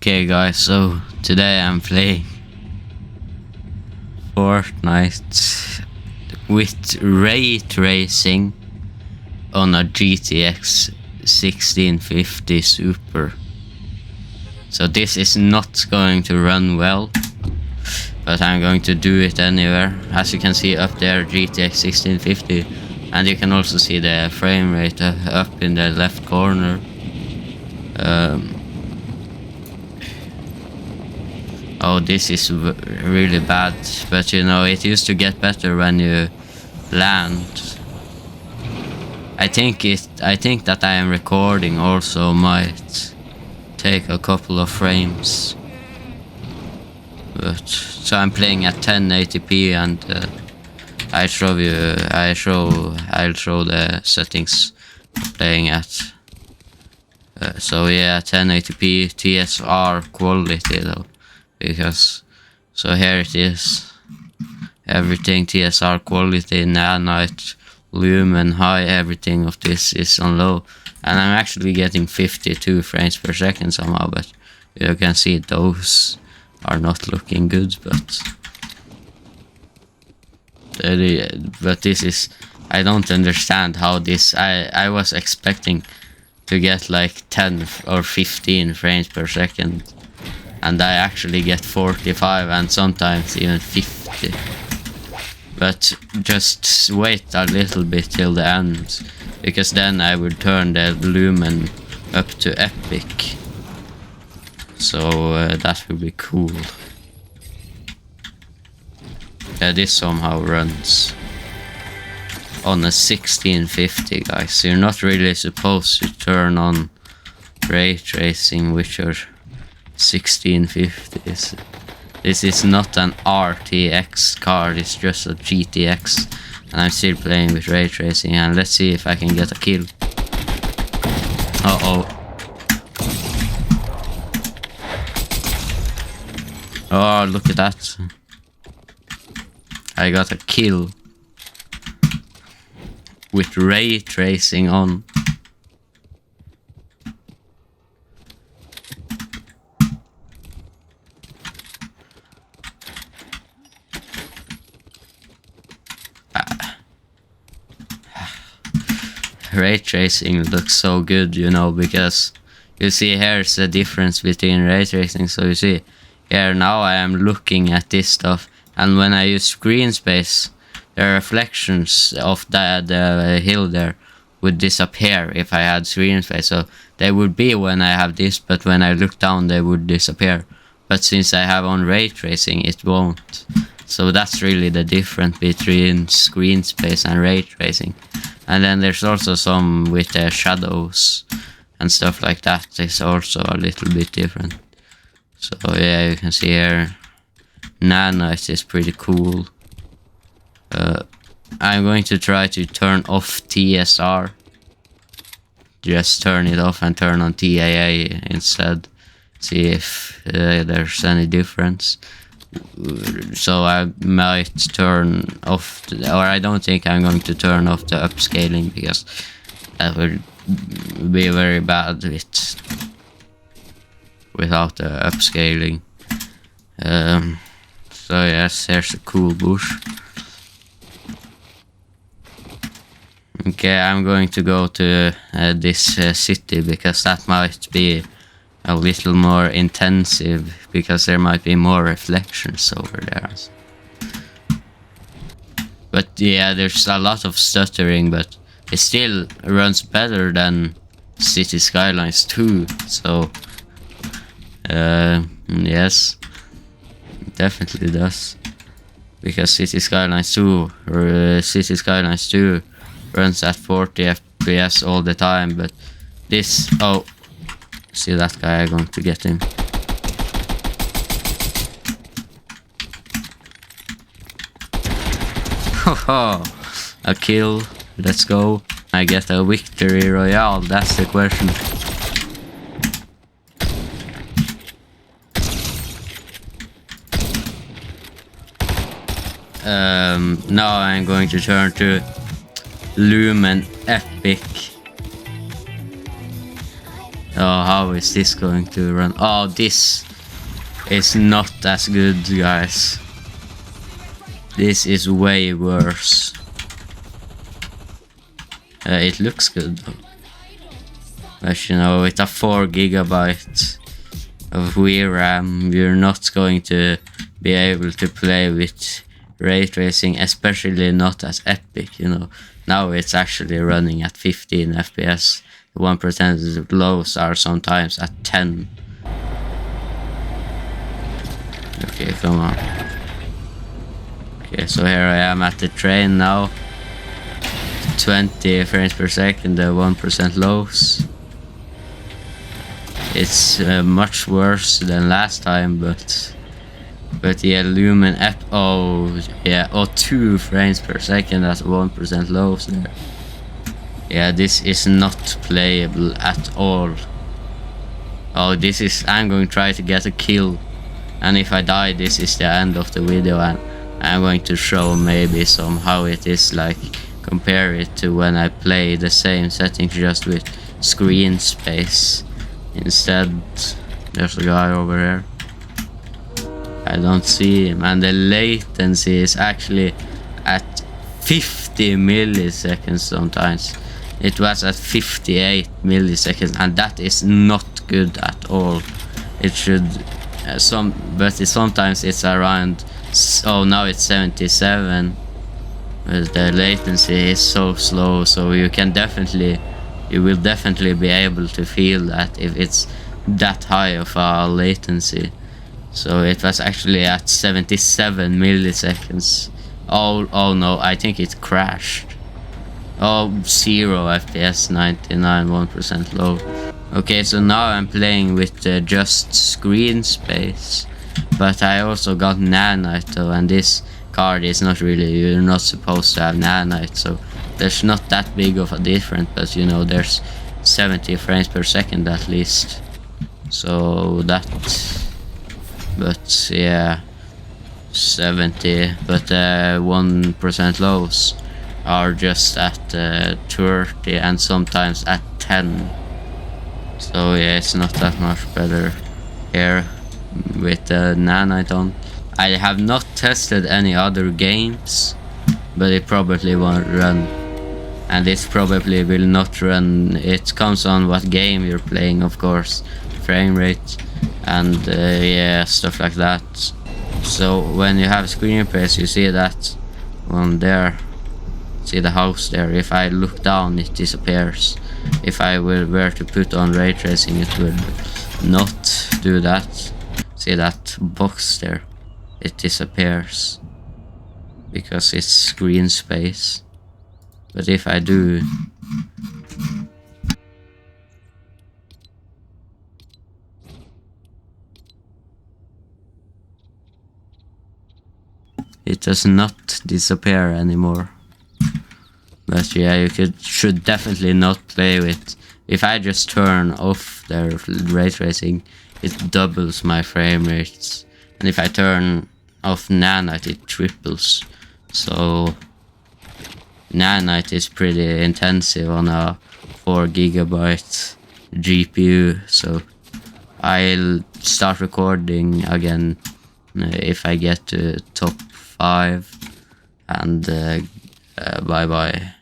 Okay guys, so today I'm playing Fortnite with ray tracing on a GTX 1650 Super. So this is not going to run well, but I'm going to do it anywhere. As you can see up there, GTX 1650, and you can also see the frame rate up in the left corner. Oh, this is really bad, but you know, it used to get better when you land. I think that I am recording also might take a couple of frames. But so I'm playing at 1080p, and I'll show the settings I'm playing at. So yeah, 1080p TSR quality though. Because so here it is, everything TSR quality, nanite, lumen, high, everything of this is on low, and I'm actually getting 52 frames per second somehow, but you can see those are not looking good. But this is, I don't understand how this, I was expecting to get like 10 or 15 frames per second, and I actually get 45 and sometimes even 50. But just wait a little bit till the end, because then I would turn the lumen up to epic. So that would be cool. Yeah, this somehow runs on a 1650, guys. You're not really supposed to turn on ray tracing with your 1650s. This is not an RTX card, it's just a GTX, and I'm still playing with ray tracing. And let's see if I can get a kill. Oh, look at that. I got a kill with ray tracing on. Ray tracing looks so good, you know, because you see here's the difference between ray tracing. So you see here, now I am looking at this stuff, and when I use screen space, the reflections of the hill there would disappear if I had screen space. So they would be when I have this, but when I look down they would disappear. But since I have on ray tracing, it won't. So that's really the difference between screen space and ray tracing. And then there's also some with the shadows and stuff like that. It's also a little bit different. So yeah, you can see here, nanite is pretty cool. I'm going to try to turn off TSR. Just turn it off and turn on TAA instead. See if there's any difference. So I might turn off, or I don't think I'm going to turn off the upscaling, because that would be very bad without the upscaling. So yes, here's a cool bush. Okay, I'm going to go to this city, because that might be a little more intensive, because there might be more reflections over there. But yeah, there's a lot of stuttering, but it still runs better than City Skylines 2. So yes, it definitely does, because City Skylines 2 runs at 40 FPS all the time. But this, oh, see that guy, I'm going to get him. Haha, a kill, let's go. I get a victory royale, that's the question. Now I'm going to turn to lumen epic. Oh, how is this going to run? Oh, this is not as good, guys. This is way worse. It looks good though. But you know, with a 4 GB of VRAM, you're not going to be able to play with ray tracing, especially not as epic, you know. Now it's actually running at 15 FPS. The 1% lows are sometimes at 10. Okay, come on. Okay, so here I am at the train now. 20 frames per second, the 1% lows. It's much worse than last time, but yeah, lumen at 2 frames per second at 1% lows there. Yeah, this is not playable at all. Oh, this is, I'm going to try to get a kill, and if I die, this is the end of the video, and I'm going to show maybe some how it is like, compare it to when I play the same settings just with screen space instead. There's a guy over there. I don't see him, and the latency is actually at 50 milliseconds sometimes. It was at 58 milliseconds, and that is not good at all. It should sometimes it's around, oh, now it's 77. But the latency is so slow, so you will definitely be able to feel that if it's that high of a latency. So it was actually at 77 milliseconds. Oh no, I think it crashed. Oh, 0 FPS, 99, 1% low. Okay, so now I'm playing with just screen space, but I also got nanite though, and this card is not really, you're not supposed to have nanite, so there's not that big of a difference, but you know, there's 70 frames per second at least. So that, but yeah, 70, but 1% lows are just at 30 and sometimes at 10. So yeah, it's not that much better here with the nanite on. I have not tested any other games, but it probably won't run. And it probably will not run. It comes on what game you're playing, of course, frame rate, and yeah, stuff like that. So when you have screen space, you see that one there. See the house there. If I look down, it disappears. If I were to put on ray tracing, it would not do that. See that box there? It disappears because it's screen space. But if I do, it does not disappear anymore. But yeah, you should definitely not play with. If I just turn off the ray tracing, it doubles my frame rates, and if I turn off nanite, it triples. So nanite is pretty intensive on a 4 GB GPU. So I'll start recording again if I get to top 5, and bye bye.